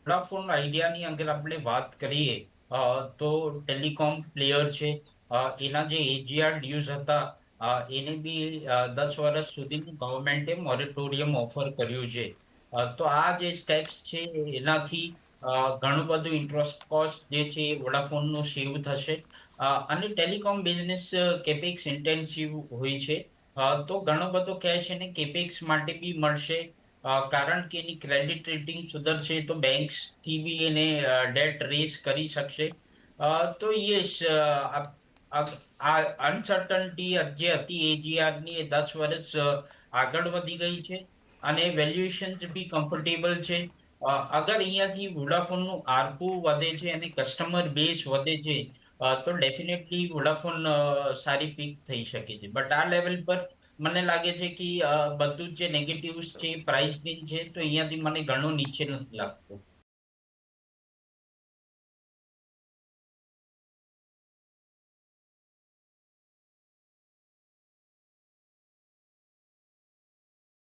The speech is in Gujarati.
વોડાફોન આઈડિયાની અગર આપણે વાત કરીએ તો ટેલિકોમ પ્લેયર છે. એના જે એજીઆર ડ્યુઝ હતા એને બી 10 વર્ષ સુધીનું ગવર્મેન્ટે મોરેટોરિયમ ઓફર કર્યું છે. તો આ જે સ્ટેપ્સ છે એનાથી ઘણું બધું ઇન્ટરેસ્ટ કોસ્ટ જે છે એ વોડાફોનનું સેવ થશે. અને ટેલિકોમ બિઝનેસ કેપેક્સ ઇન્ટેન્સિવ હોય છે. તો ઘણો બધો કેશ એને કેપેક્સ માટે બી મળશે. કારણ કે એની ક્રેડિટ રેટિંગ સુધરશે તો બેંક્સ થી બી એને ડેટ રેઝ કરી શકશે. તો યસ, આ અનસર્ટનિટી જે હતી એજીઆર ની એ 10 વર્ષ આગળ વધી ગઈ છે અને વેલ્યુએશન બી કમ્ફર્ટેબલ છે. અગર અહીંયાથી વોડાફોનનું આરપુ વધે છે અને કસ્ટમર બેઝ વધે છે તો ડેફિનેટલી વોડાફોન સારી પીક થઈ શકે છે. બટ આ લેવલ પર મને લાગે છે કે બધું જ જે નેગેટિવ્સ છે પ્રાઇસ છે તો અહીંયાથી મને ઘણો નીચે નથી લાગતો.